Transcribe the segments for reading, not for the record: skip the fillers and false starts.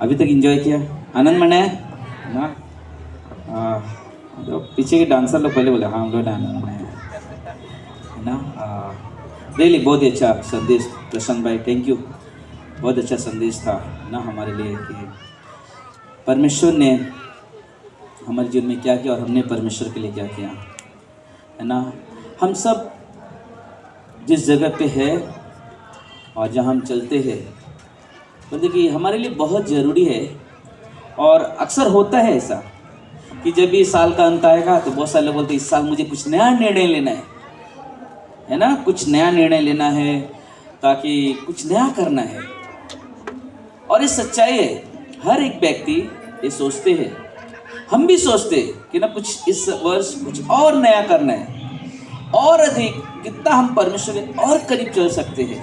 अभी तक एंजॉय किया, आनंद मनाया ना? तो पीछे के डांसर लोग पहले बोले हाँ हम लोग ने आनंद मनाया है ना। रियली बहुत ही अच्छा संदेश प्रशांत भाई, थैंक यू। बहुत अच्छा संदेश था ना हमारे लिए कि परमेश्वर ने हमारे जीवन में क्या किया और हमने परमेश्वर के लिए क्या किया है ना। हम सब जिस जगह पे है और जहाँ हम चलते हैं तो देखिए हमारे लिए बहुत ज़रूरी है। और अक्सर होता है ऐसा कि जब भी साल का अंत आएगा तो बहुत सारे लोग बोलते हैं इस साल मुझे कुछ नया निर्णय लेना है ना, कुछ नया निर्णय लेना है ताकि कुछ नया करना है। और ये सच्चाई है, हर एक व्यक्ति ये सोचते हैं, हम भी सोचते हैं कि ना कुछ इस वर्ष कुछ और नया करना है और अधिक कितना हम परमेश्वर के और करीब चल सकते हैं।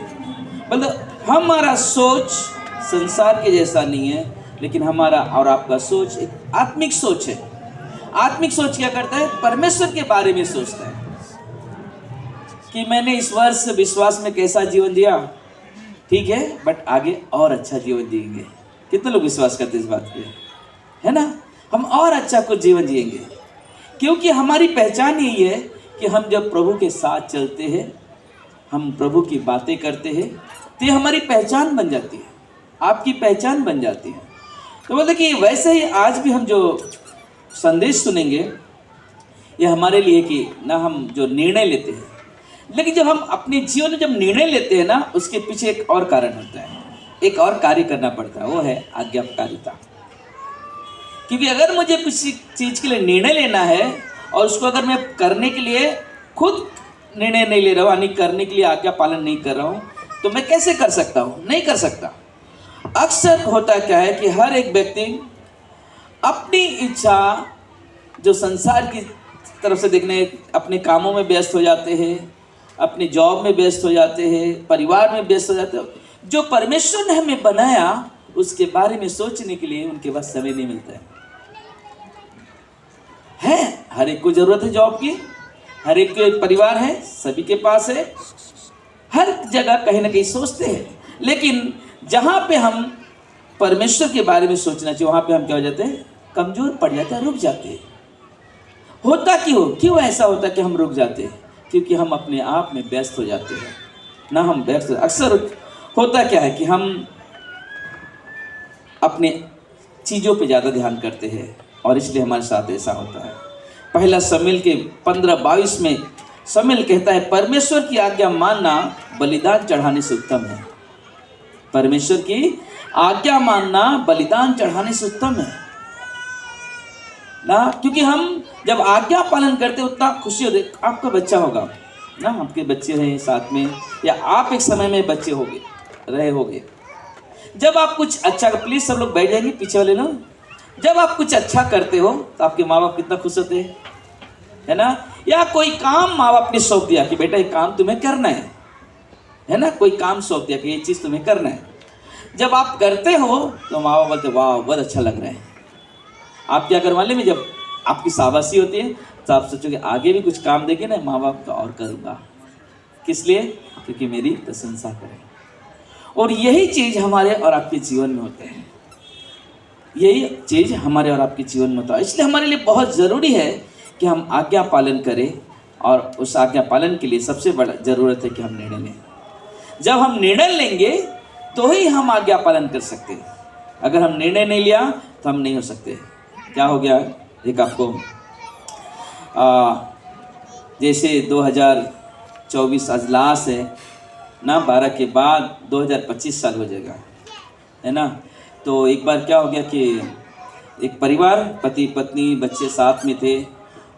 मतलब हमारा सोच संसार के जैसा नहीं है, लेकिन हमारा और आपका सोच एक आत्मिक सोच है। आत्मिक सोच क्या करता है? परमेश्वर के बारे में सोचता है कि मैंने इस वर्ष विश्वास में कैसा जीवन जिया, ठीक है, बट आगे और अच्छा जीवन जिएंगे। कितने लोग विश्वास करते हैं इस बात पे, है ना? हम और अच्छा कुछ जीवन जिएंगे क्योंकि हमारी पहचान यही है कि हम जब प्रभु के साथ चलते हैं, हम प्रभु की बातें करते हैं तो ये हमारी पहचान बन जाती है, आपकी पहचान बन जाती है। तो बोलते कि वैसे ही आज भी हम जो संदेश सुनेंगे ये हमारे लिए कि ना हम जो निर्णय लेते हैं, लेकिन जब हम अपने जीवन में जब निर्णय लेते हैं ना उसके पीछे एक और कारण होता है, एक और कार्य करना पड़ता है, वो है आज्ञाकारिता। क्योंकि अगर मुझे किसी चीज़ के लिए निर्णय लेना है और उसको अगर मैं करने के लिए खुद निर्णय नहीं ले रहा हूँ, यानी करने के लिए आज्ञा पालन नहीं कर रहा हूँ, तो मैं कैसे कर सकता हूँ? नहीं कर सकता। अक्सर होता क्या है कि हर एक व्यक्ति अपनी इच्छा जो संसार की तरफ से देखने अपने कामों में व्यस्त हो जाते हैं, अपने जॉब में व्यस्त हो जाते हैं, परिवार में व्यस्त हो जाते हैं। जो परमेश्वर ने हमें बनाया उसके बारे में सोचने के लिए उनके पास समय नहीं मिलता है। हर एक को जरूरत है जॉब की, हर एक के परिवार है, सभी के पास है, हर जगह कहीं ना कहीं सोचते हैं, लेकिन जहाँ पे हम परमेश्वर के बारे में सोचना चाहिए वहाँ पे हम क्या हो जाते हैं? कमजोर पड़ जाते हैं, रुक जाते हैं। होता क्यों ऐसा होता है कि हम रुक जाते हैं? क्योंकि हम अपने आप में व्यस्त हो जाते हैं ना, हम व्यस्त। अक्सर होता क्या है कि हम अपने चीज़ों पे ज़्यादा ध्यान करते हैं और इसलिए हमारे साथ ऐसा होता है। पहला शमूएल के 15:22 में शमूएल कहता है परमेश्वर की आज्ञा मानना बलिदान चढ़ाने से उत्तम है। परमेश्वर की आज्ञा मानना बलिदान चढ़ाने से उत्तम है ना, क्योंकि हम जब आज्ञा पालन करते उतना खुशी होती। आपका बच्चा होगा ना, आपके बच्चे हैं साथ में, या आप एक समय में बच्चे होगे, जब आप कुछ अच्छा, प्लीज सब लोग बैठ जाएंगे पीछे वाले लोग, जब आप कुछ अच्छा करते हो तो आपके माँ बाप कितना खुश होते हैं, है ना? या कोई काम माँ बाप ने सौंप दिया कि बेटा ये काम तुम्हें करना है ना, कोई काम सौंप दिया कि ये चीज़ तुम्हें करना है, जब आप करते हो तो माँ बाप बोलते वाह बहुत अच्छा लग रहा है। आप क्या कर वाले में जब आपकी शाबाशी होती है तो आप सोचोगे आगे भी कुछ काम देंगे ना माँ बाप का और करूँगा, किस लिए? क्योंकि मेरी प्रशंसा करें। और यही चीज़ हमारे और आपके जीवन में होते हैं, यही चीज़ हमारे और आपके जीवन में होता है। इसलिए हमारे लिए बहुत ज़रूरी है कि हम आज्ञा पालन करें, और उस आज्ञा पालन के लिए सबसे बड़ा ज़रूरत है कि हम निर्णय लें। जब हम निर्णय लेंगे तो ही हम आज्ञा पालन कर सकते हैं। अगर हम निर्णय नहीं लिया तो हम नहीं हो सकते। क्या हो गया, एक आपको जैसे 2024 आज लास्ट है ना, 12 के बाद 2025 साल हो जाएगा, है ना? तो एक बार क्या हो गया कि एक परिवार, पति पत्नी बच्चे साथ में थे,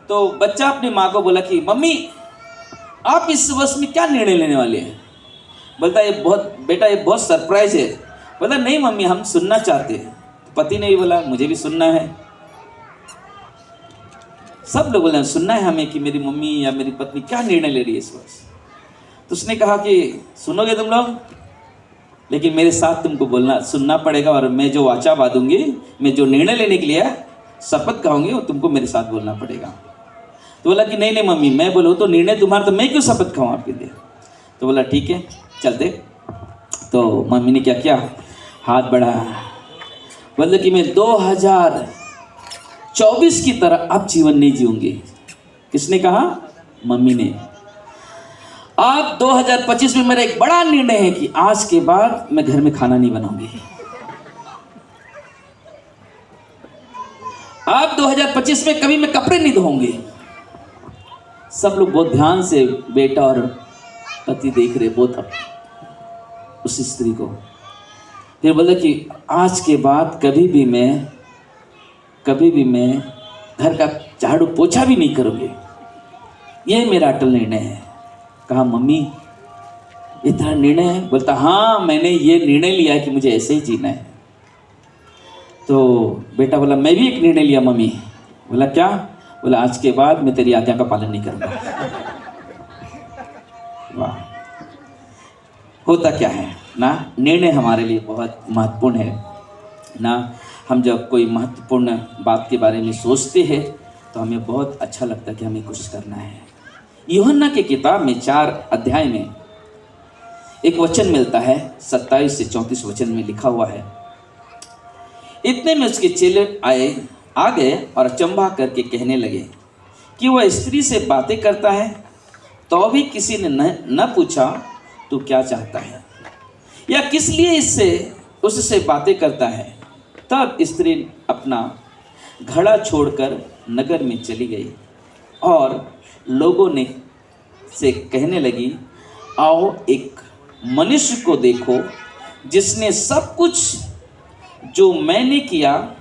तो बच्चा अपनी माँ को बोला कि मम्मी आप इस वर्ष में क्या निर्णय लेने वाले हैं? बोलता बेटा ये बहुत सरप्राइज है। बोला नहीं मम्मी हम सुनना चाहते हैं। तो पति ने भी बोला मुझे भी सुनना है। सब लोग बोले सुनना है हमें कि मेरी मम्मी या मेरी पत्नी क्या निर्णय ले रही है इस वर्ष। तो उसने कहा कि सुनोगे तुम लोग, लेकिन मेरे साथ तुमको बोलना सुनना पड़ेगा, और मैं जो वाचा बांधूंगी, मैं जो निर्णय लेने के लिए शपथ खाऊंगी वो तुमको मेरे साथ बोलना पड़ेगा। तो बोला कि नहीं मम्मी मैं बोलूँ तो निर्णय तुम्हारा, तो मैं क्यों शपथ खाऊँ आपके लिए? तो बोला ठीक है चलते। तो मम्मी ने क्या किया, हाथ बढ़ाया, बोले कि मैं 2024 की तरह अब जीवन नहीं जीऊंगी। किसने कहा? मम्मी ने। अब 2025 में मेरा एक बड़ा निर्णय है कि आज के बाद मैं घर में खाना नहीं बनाऊंगी। अब 2025 में कभी मैं कपड़े नहीं धोऊंगी। सब लोग बहुत ध्यान से बेटा और पति देख रहे, बहुत उस स्त्री को। फिर बोला कि आज के बाद कभी भी मैं घर का झाड़ू पोछा भी नहीं करूंगी। ये मेरा अटल निर्णय है। कहा मम्मी इतना निर्णय है? बोलता हाँ, मैंने ये निर्णय लिया है कि मुझे ऐसे ही जीना है। तो बेटा बोला मैं भी एक निर्णय लिया मम्मी। बोला क्या? बोला आज के बाद मैं तेरी आज्ञा का पालन नहीं करूंगा। वाह, होता क्या है ना, निर्णय हमारे लिए बहुत महत्वपूर्ण है ना। हम जब कोई महत्वपूर्ण बात के बारे में सोचते हैं तो हमें बहुत अच्छा लगता है कि हमें कुछ करना है। यूहन्ना के किताब में 4 अध्याय में एक वचन मिलता है, 27 से 34 वचन में लिखा हुआ है। इतने में उसके चेले आ गए और अचंभा करके कहने लगे कि वह स्त्री से बातें करता है। तो भी किसी ने न पूछा तू क्या चाहता है या किस लिए उससे बातें करता है। तब स्त्री अपना घड़ा छोड़कर नगर में चली गई और लोगों ने से कहने लगी, आओ एक मनुष्य को देखो जिसने सब कुछ जो मैंने किया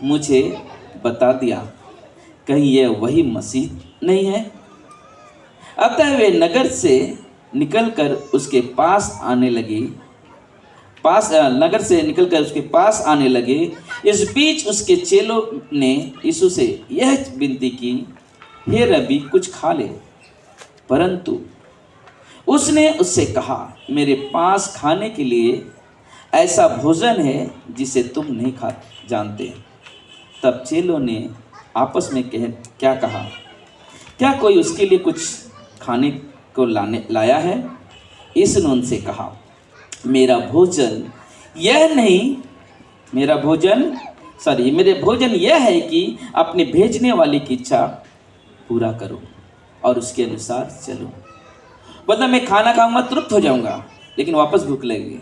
मुझे बता दिया। कहीं यह वही मसीह नहीं है? अतः वे नगर से निकलकर उसके पास आने लगे। इस बीच उसके चेलों ने यीशु से यह विनती की, हे रबी कुछ खा ले। परंतु उसने उससे कहा, मेरे पास खाने के लिए ऐसा भोजन है जिसे तुम नहीं जानते। तब चेलों ने आपस में क्या कहा, क्या कोई उसके लिए कुछ खाने को लाया है? इसने उनसे कहा, मेरा भोजन यह है कि अपने भेजने वाले की इच्छा पूरा करूं और उसके अनुसार चलूं। मतलब मैं खाना खाऊंगा तृप्त हो जाऊंगा, लेकिन वापस भूख लगेगी।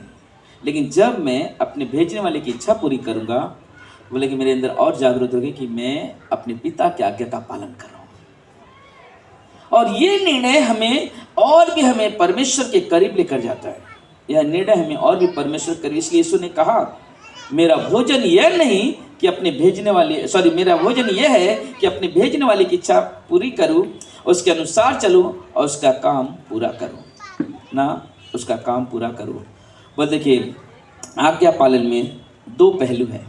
लेकिन जब मैं अपने भेजने वाले की इच्छा पूरी करूंगा, बोले कि मेरे अंदर और जागरूक होगी कि मैं अपने पिता की आज्ञा का पालन करूं। और ये निर्णय हमें परमेश्वर के करीब लेकर जाता है। यह निर्णय हमें और भी परमेश्वर करीब। इसलिए यीशु ने कहा, मेरा भोजन यह है कि अपने भेजने वाले की इच्छा पूरी करूं, उसके अनुसार चलूं और उसका काम पूरा करूं। बोल देखिए, आज्ञा पालन में 2 पहलू है।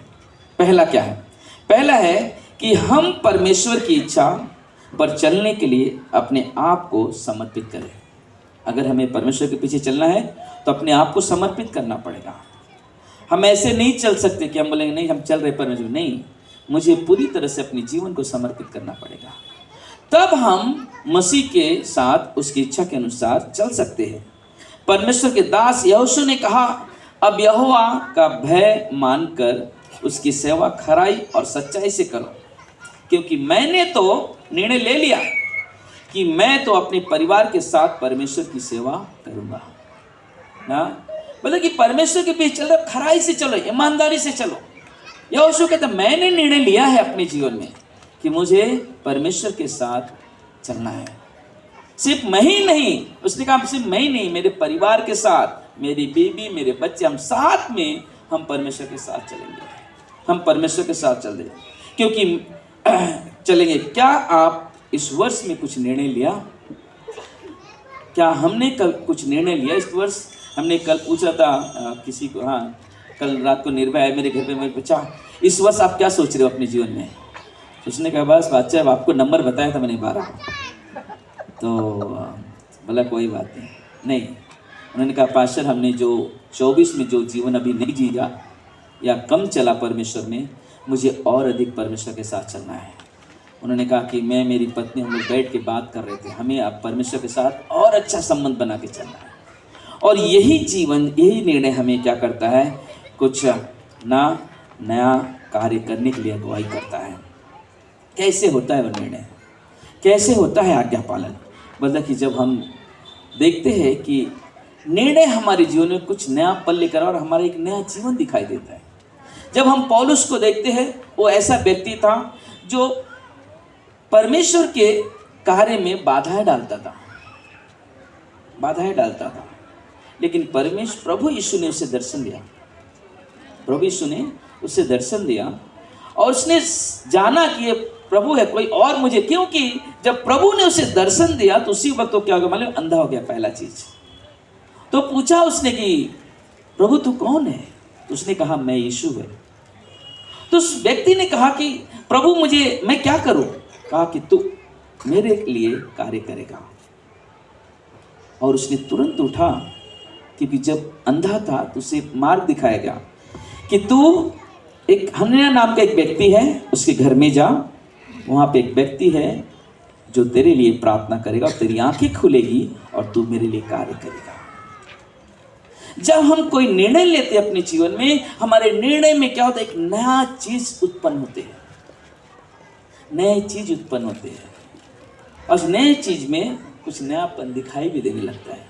पहला क्या है? पहला है कि हम परमेश्वर की इच्छा पर चलने के लिए अपने आप को समर्पित करें। अगर हमें परमेश्वर के पीछे चलना है तो अपने आप को समर्पित करना पड़ेगा। हम ऐसे नहीं चल सकते कि हम बोलेंगे नहीं हम चल रहे परमेश्वर, नहीं, मुझे पूरी तरह से अपने जीवन को समर्पित करना पड़ेगा। तब हम मसीह के साथ उसकी इच्छा के अनुसार चल सकते हैं। परमेश्वर के दास यहोशू ने कहा, अब यहोवा का भय मानकर उसकी सेवा खराई और सच्चाई से करो, क्योंकि मैंने तो निर्णय ले लिया कि मैं तो अपने परिवार के साथ परमेश्वर की सेवा करूंगा ना। मतलब कि परमेश्वर के पीछे चल रहे, खराई से चलो, ईमानदारी से चलो। यहोशू कहता मैंने निर्णय लिया है अपने जीवन में कि मुझे परमेश्वर के साथ चलना है। सिर्फ मैं ही नहीं, उसने कहा सिर्फ मैं ही नहीं, मेरे परिवार के साथ, मेरी बीवी, मेरे बच्चे, हम साथ में हम परमेश्वर के साथ चलेंगे। हम परमेश्वर के साथ चल रहे क्योंकि चलेंगे। क्या आप इस वर्ष में कुछ निर्णय लिया? क्या हमने कल कुछ निर्णय लिया इस वर्ष? हमने कल पूछा था किसी को, हाँ कल रात को निर्भय आए मेरे घर पे, मैं पूछा इस वर्ष आप क्या सोच रहे हो अपने जीवन में? उसने कहा बस बादशाह आपको नंबर बताया था मैंने 12। तो बोला कोई बात नहीं। उन्होंने कहा पास्टर हमने जो 24 में जो जीवन अभी नहीं जिया या कम चला परमेश्वर में, मुझे और अधिक परमेश्वर के साथ चलना है। उन्होंने कहा कि मैं, मेरी पत्नी, हम लोग बैठ के बात कर रहे थे, हमें अब परमेश्वर के साथ और अच्छा संबंध बना के चलना है। और यही जीवन, यही निर्णय हमें क्या करता है, कुछ ना नया कार्य करने के लिए अगुवाई करता है। कैसे होता है वो निर्णय, कैसे होता है आज्ञा पालन? मतलब कि जब हम देखते हैं कि निर्णय हमारे जीवन में कुछ नया पल लेकर और हमारा एक नया जीवन दिखाई देता है। जब हम पौलुस को देखते हैं, वो ऐसा व्यक्ति था जो परमेश्वर के कार्य में बाधाएं डालता था, लेकिन प्रभु यीशु ने उसे दर्शन दिया। प्रभु यीशु ने उसे दर्शन दिया और उसने जाना कि ये प्रभु है, कोई और मुझे, क्योंकि जब प्रभु ने उसे दर्शन दिया तो उसी वक्त तो क्या हो गया मालूम, अंधा हो गया पहला चीज। तो पूछा उसने कि प्रभु तू कौन है? तो उसने कहा मैं यीशु है। तो उस व्यक्ति ने कहा कि प्रभु मैं क्या करूं? कहा कि तू मेरे लिए कार्य करेगा। और उसने तुरंत उठा, क्योंकि जब अंधा था तो उसे मार्ग दिखाया गया कि तू एक हनन्याह नाम का एक व्यक्ति है, उसके घर में जा, वहां पे एक व्यक्ति है जो तेरे लिए प्रार्थना करेगा और तेरी आंखें खुलेगी और तू मेरे लिए कार्य करेगा। जब हम कोई निर्णय लेते हैं अपने जीवन में, हमारे निर्णय में क्या होता है, एक नया चीज उत्पन्न होते हैं, नए चीज उत्पन्न होते हैं और उस नए चीज में कुछ नयापन दिखाई भी देने लगता है।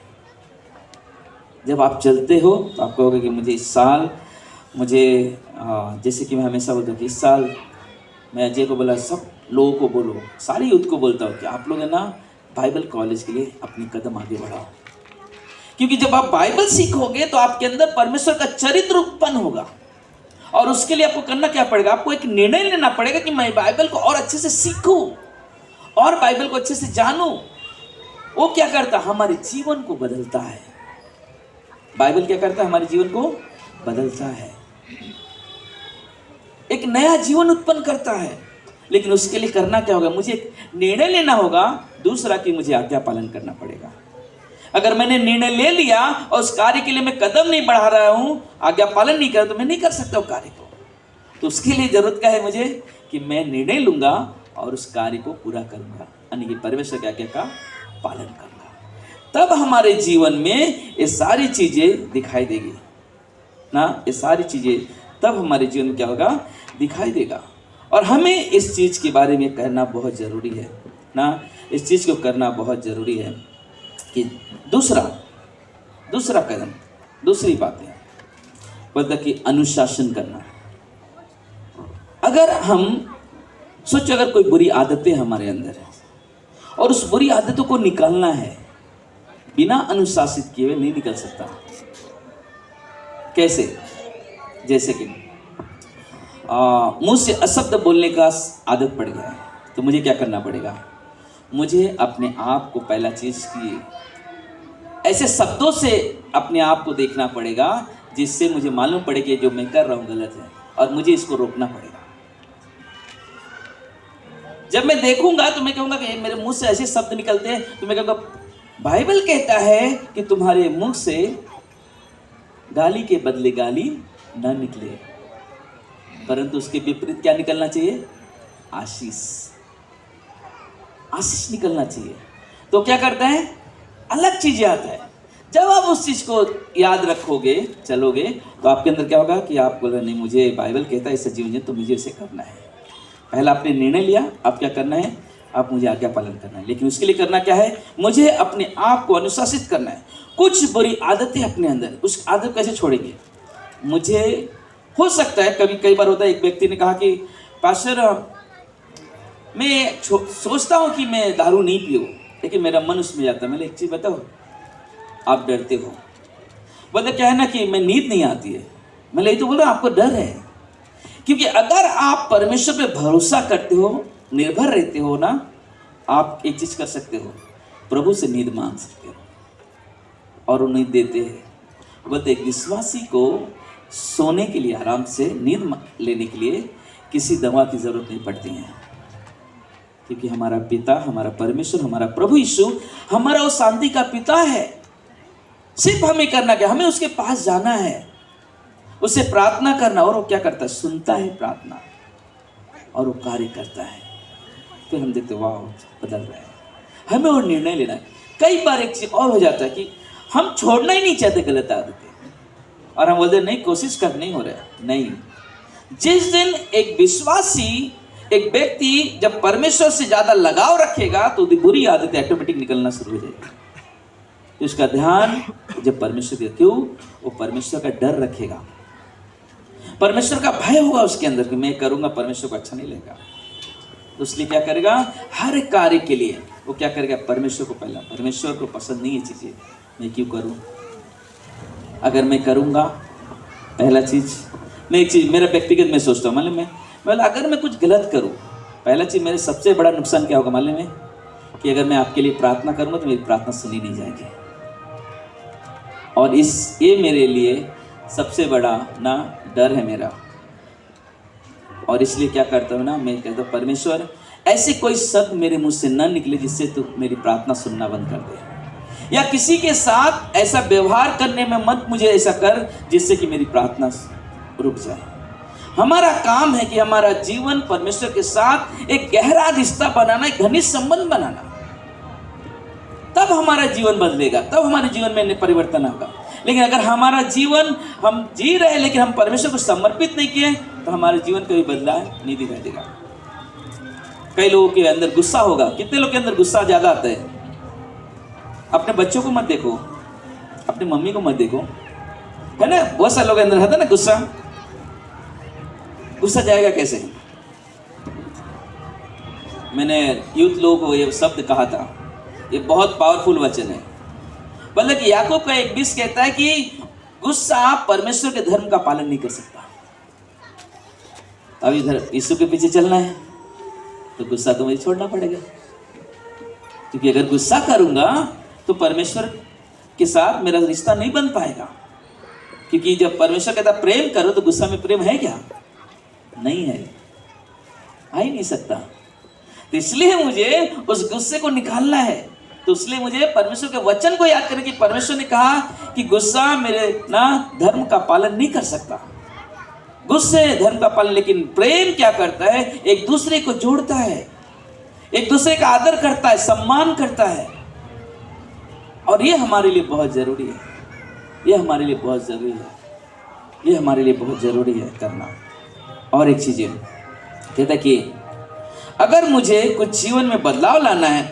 जब आप चलते हो तो आप कहोगे कि मुझे इस साल जैसे कि मैं हमेशा बोलता हूँ कि इस साल मैं अजय को बोला, सब लोगों को बोलो, सारी यूथ को बोलता हूँ कि आप लोग है ना बाइबल कॉलेज के लिए अपनी कदम आगे बढ़ाओ। क्योंकि जब आप बाइबल सीखोगे तो आपके अंदर परमेश्वर का चरित्र उत्पन्न होगा और उसके लिए आपको करना क्या पड़ेगा, आपको एक निर्णय लेना पड़ेगा कि मैं बाइबल को और अच्छे से सीखूं और बाइबल को अच्छे से जानूं। वो क्या करता, हमारे जीवन को बदलता है। बाइबल क्या करता है, हमारे जीवन को बदलता है, एक नया जीवन उत्पन्न करता है। लेकिन उसके लिए करना क्या होगा, मुझे एक निर्णय लेना होगा, दूसरा कि मुझे आज्ञा पालन करना पड़ेगा। अगर मैंने निर्णय ले लिया और उस कार्य के लिए मैं कदम नहीं बढ़ा रहा हूं, आज्ञा पालन नहीं कर रहा, तो मैं नहीं कर सकता उस कार्य को। तो उसके लिए जरूरत क्या है मुझे, कि मैं निर्णय लूंगा और उस कार्य को पूरा करूंगा, यानी कि परमेश्वर की आज्ञा का पालन करूंगा। तब हमारे जीवन में ये सारी चीजें दिखाई देगी ना, ये सारी चीजें तब हमारे जीवन में क्या होगा, दिखाई देगा। और हमें इस चीज के बारे में कहना बहुत जरूरी है ना, इस चीज को करना बहुत जरूरी है कि दूसरा कदम, दूसरी बात है मतलब कि अनुशासन करना। अगर हम सोचो, अगर कोई बुरी आदतें हमारे अंदर है और उस बुरी आदतों को निकालना है, बिना अनुशासित किए हुए नहीं निकल सकता। कैसे? जैसे कि मुंह से अशब्द बोलने का आदत पड़ गया है, तो मुझे क्या करना पड़ेगा, मुझे अपने आप को पहला चीज की ऐसे शब्दों से अपने आप को देखना पड़ेगा जिससे मुझे मालूम पड़े कि जो मैं कर रहा हूं गलत है और मुझे इसको रोकना पड़ेगा। जब मैं देखूंगा तो मैं कहूंगा कि मेरे मुंह से ऐसे शब्द निकलते हैं, तो मैं कहूंगा बाइबल कहता है कि तुम्हारे मुंह से गाली के बदले गाली न निकले, परंतु उसके विपरीत क्या निकलना चाहिए, आशीष निकलना चाहिए। तो क्या करता है, अलग चीजें आता है। जब आप उस चीज को याद रखोगे, चलोगे, तो आपके अंदर क्या होगा कि आप बोल रहे नहीं, मुझे बाइबल कहता है इससे जीवन, तो मुझे इसे करना है। पहला आपने निर्णय लिया, आप क्या करना है, आप मुझे आज्ञा पालन करना है। लेकिन उसके लिए करना क्या है, मुझे अपने आप को अनुशासित करना है। कुछ बुरी आदतें अपने अंदर, उस आदत कैसे छोड़ेंगे, मुझे हो सकता है कई बार होता है, एक व्यक्ति ने कहा कि पास्टर मैं सोचता हूँ कि मैं दारू नहीं पीऊँ, लेकिन मेरा मन उसमें जाता है। मैंने एक चीज़ बताओ, आप डरते हो, बोलते क्या है ना कि मैं नींद नहीं आती है। मैं यही तो बोल रहा हूँ, आपको डर है, क्योंकि अगर आप परमेश्वर पे भरोसा करते हो, निर्भर रहते हो ना, आप एक चीज़ कर सकते हो, प्रभु से नींद मांग सकते हो और वो नींद देते हैं। बोलते एक विश्वासी को सोने के लिए, आराम से नींद लेने के लिए किसी दवा की जरूरत नहीं पड़ती है, क्योंकि हमारा पिता, हमारा परमेश्वर, हमारा प्रभु यीशु हमारा वो शांति का पिता है। सिर्फ हमें करना क्या, हमें उसके पास जाना है, उससे प्रार्थना करना, और वो क्या करता है, सुनता है प्रार्थना और वो कार्य करता है। फिर हम देखते वाह बदल रहा है। हमें और निर्णय लेना है। कई बार एक चीज और हो जाता है कि हम छोड़ना ही नहीं चाहते गलत आदतें, और हम बोलते नहीं, कोशिश कर, नहीं हो रहा है। नहीं, जिस दिन एक विश्वासी, एक व्यक्ति जब परमेश्वर से ज्यादा लगाव रखेगा तो उसकी बुरी आदतें ऑटोमेटिक निकलना शुरू हो जाएगी। तो उसका ध्यान जब परमेश्वर का, क्यों? वो परमेश्वर का डर रखेगा, परमेश्वर का भय होगा उसके अंदर कि मैं करूंगा परमेश्वर को अच्छा नहीं लगेगा। तो इसलिए क्या करेगा? हर कार्य के लिए वो क्या करेगा? परमेश्वर को पहला, परमेश्वर को पसंद नहीं है चीजें, मैं क्यों करूं? अगर मैं करूंगा, पहला चीज, मैं एक चीज मेरा व्यक्तिगत मैं सोचता हूँ, मालूम है, अगर मैं कुछ गलत करूं, पहला चीज मेरे सबसे बड़ा नुकसान क्या होगा मालूम है? कि अगर मैं आपके लिए प्रार्थना करूंगा तो मेरी प्रार्थना सुनी नहीं जाएगी। और ये मेरे लिए सबसे बड़ा ना डर है मेरा। और इसलिए क्या करता हूँ ना, मैं कहता हूँ परमेश्वर ऐसे कोई शब्द मेरे मुंह से न निकले जिससे तू मेरी प्रार्थना सुनना बंद कर दे, या किसी के साथ ऐसा व्यवहार करने में मत मुझे ऐसा कर जिससे कि मेरी प्रार्थना रुक जाए। हमारा काम है कि हमारा जीवन परमेश्वर के साथ एक गहरा रिश्ता बनाना, एक घनिष्ठ संबंध बनाना, तब हमारा जीवन बदलेगा, तब हमारे जीवन में परिवर्तन होगा। लेकिन अगर हमारा जीवन हम जी रहे लेकिन हम परमेश्वर को समर्पित नहीं किए तो हमारे जीवन कभी बदलाव नहीं दिखाई देगा। कई लोगों के अंदर गुस्सा होगा, कितने लोगों के अंदर गुस्सा ज्यादा आता है? अपने बच्चों को मत देखो, अपनी मम्मी को मत देखो, है ना, बहुत सारे लोगों के अंदर है ना गुस्सा। गुस्सा जाएगा कैसे? मैंने यूथ लोगों को ये शब्द कहा था, ये बहुत पावरफुल वचन है। मतलब कि याकूब का 1:20 कहता है कि गुस्सा परमेश्वर के धर्म का पालन नहीं कर सकता। अब इधर यीशु के पीछे चलना है तो गुस्सा तो मुझे छोड़ना पड़ेगा, क्योंकि अगर गुस्सा करूंगा तो परमेश्वर के साथ मेरा रिश्ता नहीं बन पाएगा। क्योंकि जब परमेश्वर कहता प्रेम करो तो गुस्सा में प्रेम है क्या? नहीं है, आ ही नहीं सकता। तो इसलिए मुझे उस गुस्से को निकालना है। तो इसलिए मुझे परमेश्वर के वचन को याद करें कि परमेश्वर ने कहा कि गुस्सा मेरे ना धर्म का पालन नहीं कर सकता, गुस्से धर्म का पालन। लेकिन प्रेम क्या करता है? एक दूसरे को जोड़ता है, एक दूसरे का आदर करता है, सम्मान करता है। और ये हमारे लिए बहुत जरूरी है, ये हमारे लिए बहुत जरूरी है, ये हमारे लिए बहुत जरूरी है करना। और एक चीज कहता है कि अगर मुझे कुछ जीवन में बदलाव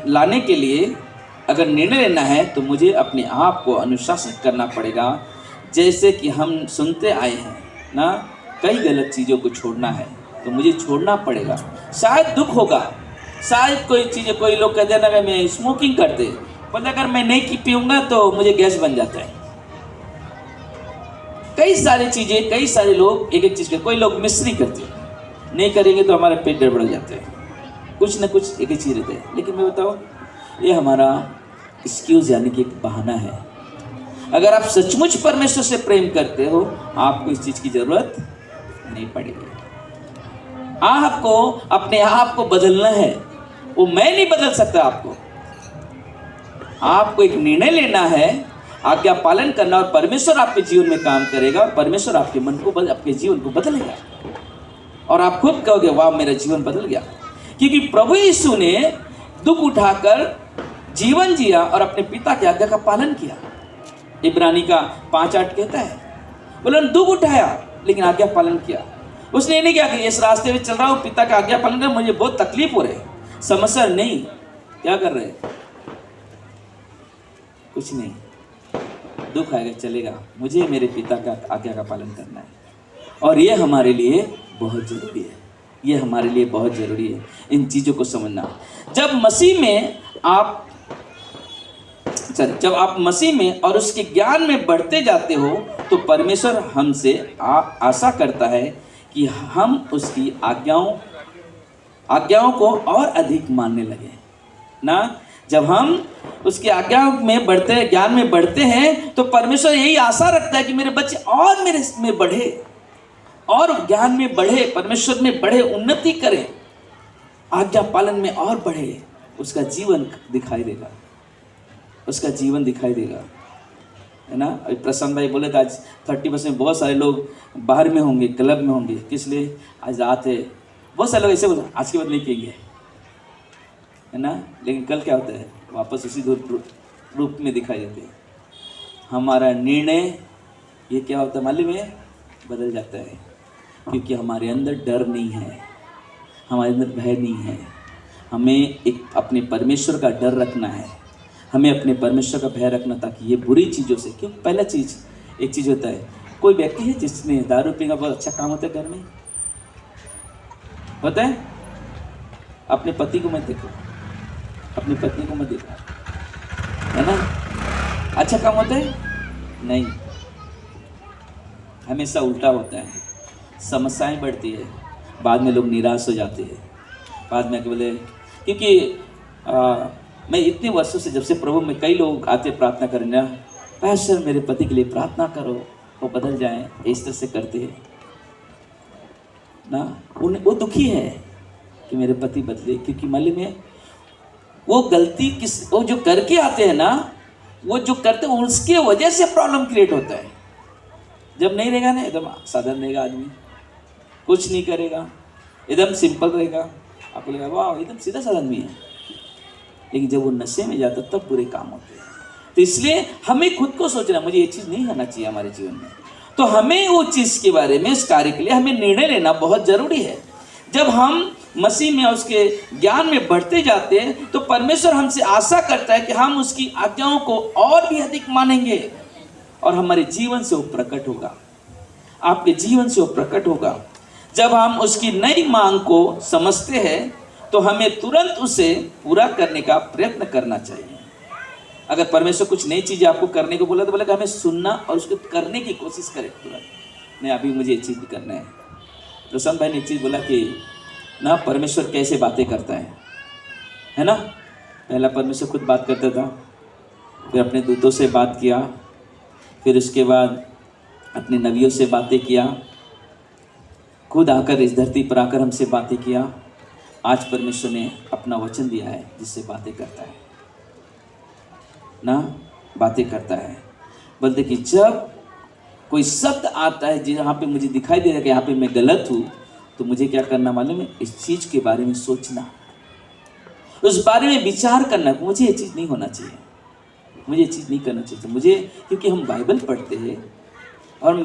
लाने के लिए अगर निर्णय लेना है तो मुझे अपने आप को अनुशासित करना पड़ेगा। जैसे कि हम सुनते आए हैं ना, कई गलत चीज़ों को छोड़ना है तो मुझे छोड़ना पड़ेगा। शायद दुख होगा, शायद कोई चीज़ें, कोई लोग कहते हैं ना कि मैं स्मोकिंग करते, पर अगर मैं नहीं पीऊँगा तो मुझे गैस बन जाता है। कई सारी चीज़ें, कई सारे लोग एक एक चीज़ के, कोई लोग मिस्री करते, नहीं करेंगे तो हमारा पेट गड़बड़ जाता है, कुछ ना कुछ एक ही चीज़ रहते हैं। लेकिन मैं बताऊँ, ये हमारा एक्सक्यूज यानी कि एक बहाना है। अगर आप सचमुच परमेश्वर से प्रेम करते हो आपको इस चीज की जरूरत नहीं पड़ेगी। आपको अपने आप को बदलना है, वो मैं नहीं बदल सकता आपको। आपको एक निर्णय लेना है, आज्ञा पालन करना, और परमेश्वर आपके जीवन में काम करेगा। परमेश्वर आपके मन को आपके जीवन को बदलेगा और आप खुद कहोगे वाह मेरा जीवन बदल गया। क्योंकि प्रभु यीशु ने दुख उठाकर जीवन जिया और अपने पिता की आज्ञा का पालन किया। इब्रानी का 5:8 कहता है, बोले दुख उठाया लेकिन आज्ञा पालन किया। उसने नहीं किया कि इस रास्ते में चल रहा हूँ, पिता का आज्ञा पालन कर, मुझे बहुत तकलीफ हो रही, समस्या नहीं, क्या कर रहे, कुछ नहीं, दुख आएगा चलेगा, मुझे मेरे पिता का आज्ञा का पालन करना है। और ये हमारे लिए बहुत जरूरी है, ये हमारे लिए बहुत जरूरी है इन चीज़ों को समझना। जब आप मसीह में और उसके ज्ञान में बढ़ते जाते हो तो परमेश्वर हमसे आशा करता है कि हम उसकी आज्ञाओं को और अधिक मानने लगे ना। जब हम उसकी आज्ञा में बढ़ते हैं, ज्ञान में बढ़ते हैं, तो परमेश्वर यही आशा रखता है कि मेरे बच्चे और मेरे में बढ़े और ज्ञान में बढ़े, परमेश्वर में बढ़े, उन्नति करें, आज्ञा पालन में और बढ़े। उसका जीवन दिखाई देगा, उसका जीवन दिखाई देगा, है ना। अभी प्रसन्न भाई बोले थे आज 30% में बहुत सारे लोग बाहर में होंगे, क्लब में होंगे, किस लिए? आज रात है, बहुत सारे लोग ऐसे बोले आज के बाद नहीं पिएंगे, है ना। लेकिन कल क्या होता है, वापस उसी रूप में दिखाई देते हैं। हमारा निर्णय ये क्या होता है मालूम है, बदल जाता है। क्योंकि हमारे अंदर डर नहीं है, हमारे अंदर भय नहीं है। हमें एक अपने परमेश्वर का डर रखना है, हमें अपने परमेश्वर का भय रखना, ताकि ये बुरी चीज़ों से, क्यों पहला चीज़ एक चीज़ होता है, कोई व्यक्ति है जिसने दारू पीने का बहुत अच्छा काम होता है घर में, होता है? अपने पति को मत देखो, अपनी पत्नी को मत देखो, है ना? अच्छा काम होता है? नहीं, हमेशा उल्टा होता है। समस्याएं बढ़ती है, बाद में लोग निराश हो जाते हैं, बाद में बोले, क्योंकि मैं इतने वर्षों से, जब से प्रभु में कई लोग आते प्रार्थना करने, पैसर मेरे पति के लिए प्रार्थना करो वो बदल जाए, इस तरह से करते हैं ना। वो दुखी है कि मेरे पति बदले, क्योंकि मालूम है वो गलती वो जो करके आते हैं ना, वो जो करते हैं उसके वजह से प्रॉब्लम क्रिएट होता है। जब नहीं रहेगा ना, एकदम साधारण रहेगा आदमी, कुछ नहीं करेगा, एकदम सिंपल रहेगा, आपको लगेगा वाह एकदम सीधा साधा आदमी है। लेकिन जब वो नशे में जाता तब बुरे काम होते हैं। तो इसलिए हमें खुद को सोचना, मुझे ये चीज़ नहीं करना चाहिए हमारे जीवन में। तो हमें वो चीज़ के बारे में, इस कार्य के लिए हमें निर्णय लेना बहुत ज़रूरी है। जब हम मसीह में उसके ज्ञान में बढ़ते जाते हैं तो परमेश्वर हमसे आशा करता है कि हम उसकी आज्ञाओं को और भी अधिक मानेंगे और हमारे जीवन से वो प्रकट होगा, आपके जीवन से वो प्रकट होगा। जब हम उसकी नई मांग को समझते हैं तो हमें तुरंत उसे पूरा करने का प्रयत्न करना चाहिए। अगर परमेश्वर कुछ नई चीज़ आपको करने को बोला तो बोला कि हमें सुनना और उसको करने की कोशिश करें तुरंत। नहीं, अभी मुझे ये चीज़ भी करना है। प्रसन्न भाई ने एक चीज़ बोला कि ना परमेश्वर कैसे बातें करता है ना। पहला परमेश्वर खुद बात करता था, फिर अपने दूतों से बात किया, फिर उसके बाद अपने नबियों से बातें किया, खुद आकर इस धरती पर आकर हमसे बातें किया। आज परमेश्वर ने अपना वचन दिया है जिससे बातें करता है ना, बातें करता है। बोलते कि जब कोई शब्द आता है जहाँ पे मुझे दिखाई दे रहा है कि यहाँ पे मैं गलत हूँ, तो मुझे क्या करना मालूम है, इस चीज़ के बारे में सोचना, उस बारे में विचार करना। मुझे ये चीज़ नहीं होना चाहिए, मुझे ये चीज़ नहीं करना चाहिए मुझे, क्योंकि हम बाइबल पढ़ते हैं और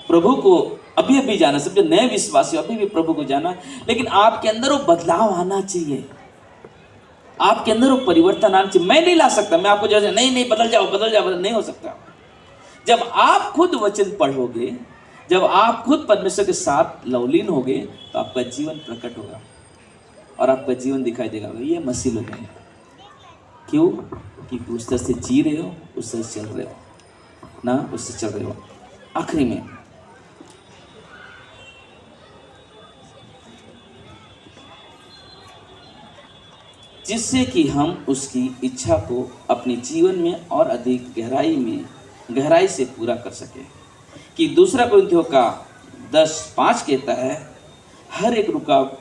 प्रभु को अभी अभी जाना, सब जो नए विश्वासी अभी भी प्रभु को जाना, लेकिन आपके अंदर वो बदलाव आना चाहिए, आपके अंदर वो परिवर्तन आना चाहिए। मैं नहीं ला सकता, मैं आपको जैसे नहीं बदल जाओ बदल जाओ, नहीं हो सकता। जब आप खुद वचन पढ़ोगे, जब आप खुद परमेश्वर के साथ लवलीन होगे, तो आपका जीवन प्रकट होगा और आपका जीवन दिखाई देगा। ये मसीह लोग हैं, क्यों? क्योंकि उस तरह से जी रहे हो, उस तरह से चल रहे हो ना, उससे चल रहे हो। आखिरी में जिससे कि हम उसकी इच्छा को अपने जीवन में और अधिक गहराई से पूरा कर सकें। कि दूसरा कोरिन्थियों का 10:5 कहता है, हर एक रुकावट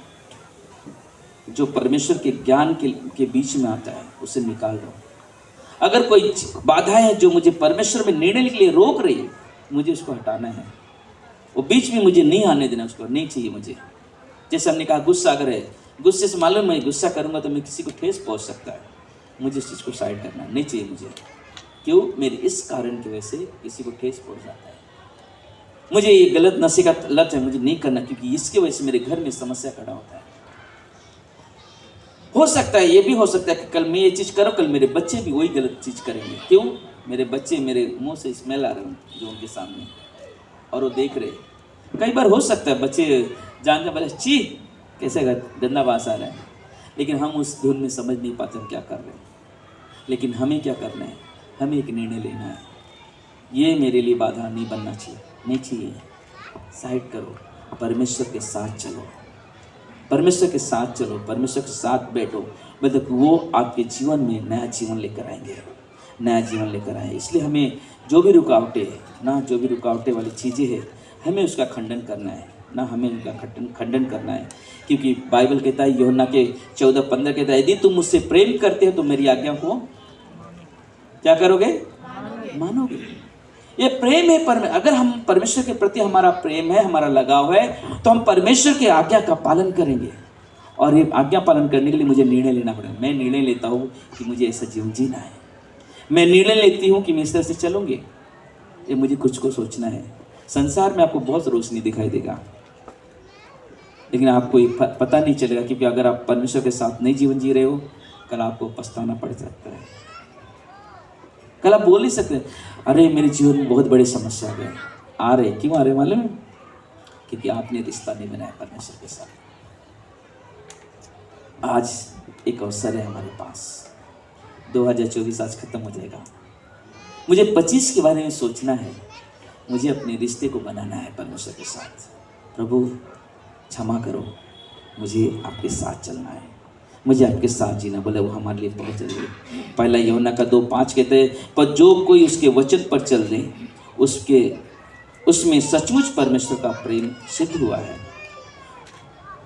जो परमेश्वर के ज्ञान के बीच में आता है उसे निकाल दो। अगर कोई बाधा है जो मुझे परमेश्वर में निर्णय के लिए रोक रही है, मुझे उसको हटाना है, वो बीच में मुझे नहीं आने देना, उसको नहीं चाहिए मुझे। जैसे हमने कहा गुस्सा अगर है, गुस्से से मालूम मैं गुस्सा करूंगा तो मैं किसी को ठेस पहुंच सकता है, मुझे उस चीज़ को साइड करना नहीं चाहिए मुझे। क्यों? मेरे इस कारण की वजह से किसी को ठेस पहुंच जाता है, मुझे ये गलत नशे का लत है, मुझे नहीं करना, क्योंकि इसके वजह से मेरे घर में समस्या खड़ा होता है। हो सकता है, ये भी हो सकता है कि कल मैं ये चीज़ करूँ, कल मेरे बच्चे भी वही गलत चीज़ करेंगे। क्यों? मेरे बच्चे मेरे मुंह से स्मेल आ रहे हैं जो उनके सामने, और वो देख रहे। कई बार हो सकता है बच्चे जान बोले ची कैसे गंदा बास आ रहा है, लेकिन हम उस धुन में समझ नहीं पाते हम क्या कर रहे हैं। लेकिन हमें क्या करना है, हमें एक निर्णय लेना है, ये मेरे लिए बाधा नहीं बनना चाहिए, नहीं चाहिए, साइड करो, परमेश्वर के साथ चलो, परमेश्वर के साथ चलो, परमेश्वर के साथ बैठो, मतलब वो आपके जीवन में नया जीवन लेकर आएंगे, नया जीवन लेकर आए। इसलिए हमें जो भी रुकावटें ना, जो भी रुकावटें वाली चीज़ें हैं, हमें उसका खंडन करना है ना, हमें उनका खंडन करना है। क्योंकि बाइबल कहता है, यूहन्ना के 14:15 कहता है, यदि तुम मुझसे प्रेम करते हो तो मेरी आज्ञा को क्या करोगे? मानोगे। ये प्रेम है। अगर हम परमेश्वर के प्रति हमारा प्रेम है, हमारा लगाव है, तो हम परमेश्वर के आज्ञा का पालन करेंगे। और ये आज्ञा पालन करने के लिए मुझे निर्णय लेना पड़ेगा। मैं निर्णय लेता हूँ कि मुझे ऐसा जीवन जीना है, मैं निर्णय लेती हूँ कि मैं इस तरह से चलूँगी। ये मुझे कुछ को सोचना है। संसार में आपको बहुत रोशनी दिखाई देगा, लेकिन आपको ये पता नहीं चलेगा, क्योंकि अगर आप परमेश्वर के साथ नहीं जीवन जी रहे हो, कल आपको पछताना पड़ सकता है। कल आप बोल नहीं सकते अरे मेरे जीवन में बहुत बड़ी समस्या आ गए। आ रहे क्यों आ रहे मालूम है? क्योंकि आपने रिश्ता नहीं बनाया परमेश्वर के साथ। आज एक अवसर है हमारे पास, 2024 आज खत्म हो जाएगा। मुझे 25 के बारे में सोचना है, मुझे अपने रिश्ते को बनाना है परमेश्वर के साथ। प्रभु क्षमा करो, मुझे आपके साथ चलना है, मुझे आपके साथ जीना। बोले वो हमारे लिए बहुत जरूरी है। पहला यूहन्ना का 2:5 कहते हैं, पर जो कोई उसके वचन पर चल दे उसमें सचमुच परमेश्वर का प्रेम सिद्ध हुआ है।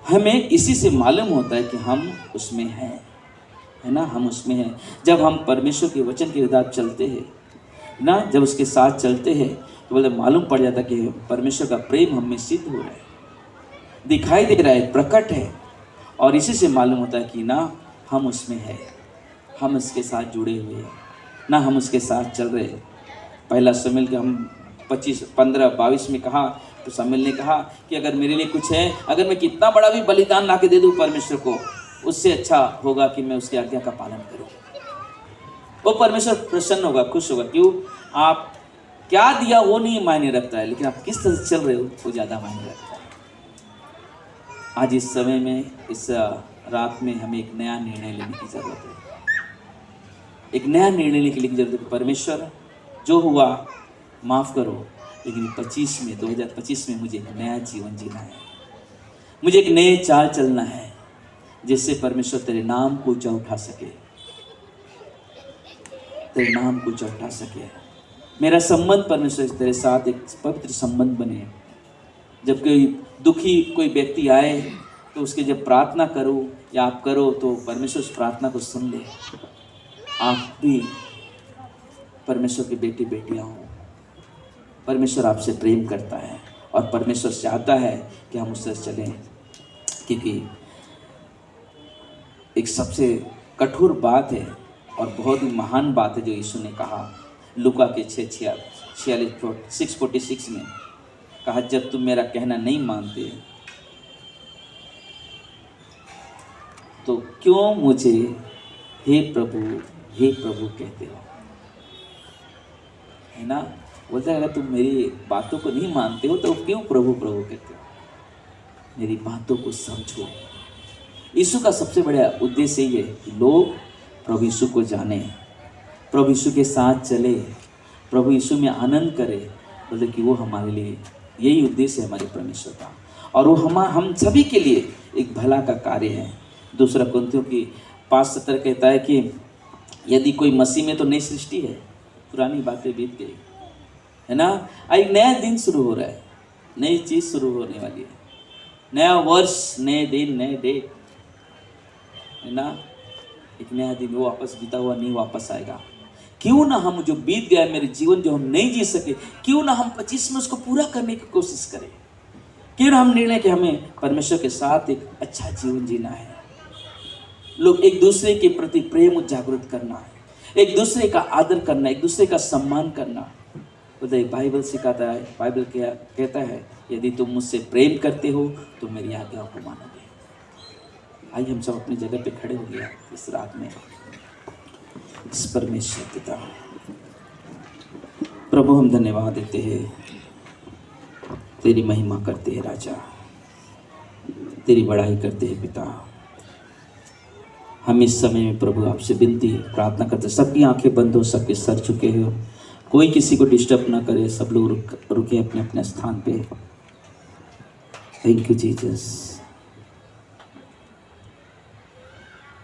हमें इसी से मालूम होता है कि हम उसमें हैं, है ना, हम उसमें हैं। जब हम परमेश्वर के वचन के साथ चलते हैं ना, जब उसके साथ चलते हैं तो बोले मालूम पड़ जाता कि परमेश्वर का प्रेम हम में सिद्ध हो रहा है, दिखाई दे रहा है, प्रकट है। और इसी से मालूम होता है कि ना हम उसमें हैं, हम उसके साथ जुड़े हुए हैं, ना हम उसके साथ चल रहे हैं। पहला शमूएल के हम 15-22 में कहा, तो शमूएल ने कहा कि अगर मेरे लिए कुछ है, अगर मैं कितना बड़ा भी बलिदान ला के दे दूँ परमेश्वर को, उससे अच्छा होगा कि मैं उसकी आज्ञा का पालन करूँ। वो परमेश्वर प्रसन्न होगा, खुश होगा। क्यों? आप क्या दिया वो नहीं मायने रखता है, लेकिन आप किस तरह से चल रहे हो वो ज़्यादा मायने रखता है। आज इस समय में, इस रात में हमें एक नया निर्णय लेने की ज़रूरत है, एक नया निर्णय लेने की जरूरत है। परमेश्वर जो हुआ माफ़ करो, लेकिन 2025 में मुझे एक नया जीवन जीना है, मुझे एक नए चाल चलना है, जिससे परमेश्वर तेरे नाम को ऊंचा उठा सके, तेरे नाम को ऊंचा उठा सके। मेरा संबंध परमेश्वर तेरे साथ एक पवित्र संबंध बने। जब कोई दुखी कोई व्यक्ति आए तो उसके जब प्रार्थना करो या आप करो तो परमेश्वर उस प्रार्थना को सुन ले। आप भी परमेश्वर की बेटी बेटियां हो, परमेश्वर आपसे प्रेम करता है और परमेश्वर चाहता है कि हम उससे चलें। क्योंकि एक सबसे कठोर बात है और बहुत ही महान बात है जो यीशु ने कहा, लूका के 6:46 में कहा, जब तुम मेरा कहना नहीं मानते तो क्यों मुझे हे प्रभु कहते हो, है ना। बोलता है अगर तुम मेरी बातों को नहीं मानते हो तो क्यों प्रभु प्रभु कहते हो, मेरी बातों को समझो। यीशु का सबसे बड़ा उद्देश्य ये है कि लोग प्रभु यीशु को जाने, प्रभु यीशु के साथ चले, प्रभु यीशु में आनंद करे। बोले कि वो हमारे लिए यही उद्देश्य है हमारे परमेश्वर का, और वो हम सभी के लिए एक भला का कार्य है। दूसरा कुरिन्थियों की 5:17 कहता है कि यदि कोई मसीह में तो नई सृष्टि है, पुरानी बातें बीत गई, है ना। एक नया दिन शुरू हो रहा है, नई चीज़ शुरू होने वाली है, नया वर्ष, नए दिन, नए डेट, है ना। एक नया दिन वो वापस बीता हुआ नहीं वापस आएगा। क्यों ना हम जो बीत गया मेरे जीवन जो हम नहीं जी सके, क्यों ना हम 25 में उसको पूरा करने की कोशिश करें। क्यों ना हम निर्णय कि हमें परमेश्वर के साथ एक अच्छा जीवन जीना है। लोग एक दूसरे के प्रति प्रेम जागृत करना है, एक दूसरे का आदर करना, एक दूसरे का सम्मान करना। तो बाइबल सिखाता है, बाइबल कहता है यदि तुम मुझसे प्रेम करते हो तो मेरी आज्ञाओं को मानोगे। आइए हम सब अपनी जगह पे खड़े हो गया इस रात में। इस परमेश्वर पिता प्रभु हम धन्यवाद देते हैं, तेरी महिमा करते हैं राजा, तेरी बड़ाई करते हैं पिता। हम इस समय में प्रभु आपसे विनती प्रार्थना करते, सबकी आंखें बंद हो, सबके सर झुके हो, कोई किसी को डिस्टर्ब ना करे, सब लोग रुके अपने अपने स्थान पे। Thank you Jesus.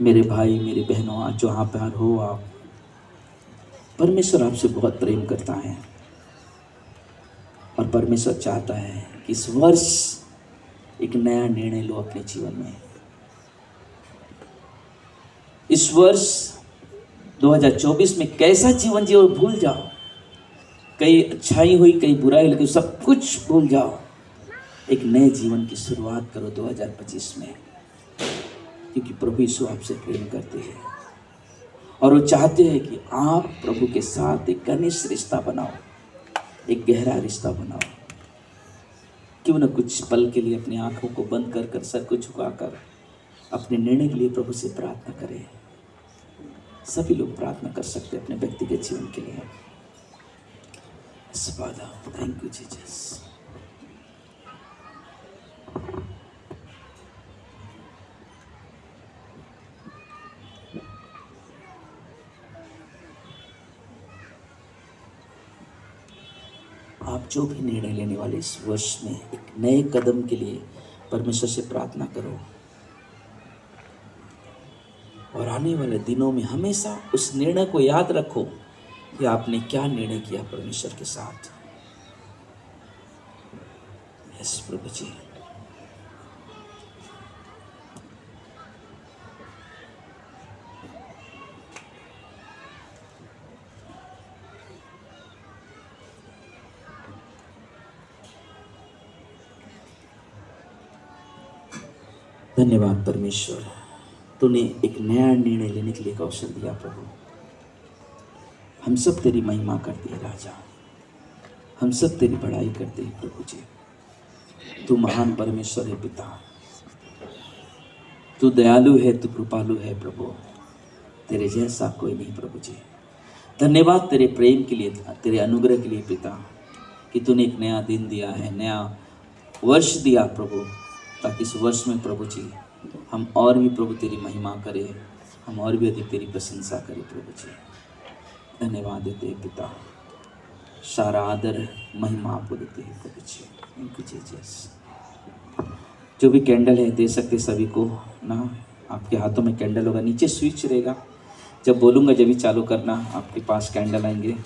मेरे भाई मेरी बहनों, आज जहाँ पर हो आप, परमेश्वर आपसे बहुत प्रेम करता है और परमेश्वर चाहता है कि इस वर्ष एक नया निर्णय लो अपने जीवन में। इस वर्ष 2024 में कैसा जीवन जियो भूल जाओ, कई अच्छाई हुई कई बुराई, लेकिन सब कुछ भूल जाओ। एक नए जीवन की शुरुआत करो 2025 में, क्योंकि प्रभु यीशु आपसे प्रेम करते हैं और वो चाहते हैं कि आप प्रभु के साथ एक घनिष्ठ रिश्ता बनाओ, एक गहरा रिश्ता बनाओ। क्यों न कुछ पल के लिए अपनी आंखों को बंद कर कर सर को झुकाकर अपने निर्णय के लिए प्रभु से प्रार्थना करें। सभी लोग प्रार्थना कर सकते हैं अपने व्यक्तिगत जीवन के लिए। Father, thank you, Jesus. आप जो भी निर्णय लेने वाले इस वर्ष में एक नए कदम के लिए परमेश्वर से प्रार्थना करो और आने वाले दिनों में हमेशा उस निर्णय को याद रखो कि आपने क्या निर्णय किया परमेश्वर के साथ। यस प्रभु जी। धन्यवाद परमेश्वर, तूने एक नया निर्णय लेने के लिए एक अवसर दिया प्रभु। हम सब तेरी महिमा करते हैं राजा, हम सब तेरी बड़ाई करते हैं प्रभु जी। तू महान परमेश्वर है पिता, तू दयालु है, तू कृपालु है प्रभु, तेरे जैसा कोई नहीं प्रभु जी। धन्यवाद तेरे प्रेम के लिए, तेरे अनुग्रह के लिए पिता, कि तूने एक नया दिन दिया है, नया वर्ष दिया प्रभु, ताकि इस वर्ष में प्रभु जी हम और भी प्रभु तेरी महिमा करें, हम और भी अधिक तेरी प्रशंसा करें प्रभु जी। धन्यवाद देते हैं पिता, सारा आदर महिमा आपको देते हैं प्रभु जी। Thank you Jesus. जो भी कैंडल है दे सकते सभी को ना, आपके हाथों में कैंडल होगा, नीचे स्विच रहेगा, जब बोलूँगा जब भी चालू करना, आपके पास कैंडल आएंगे।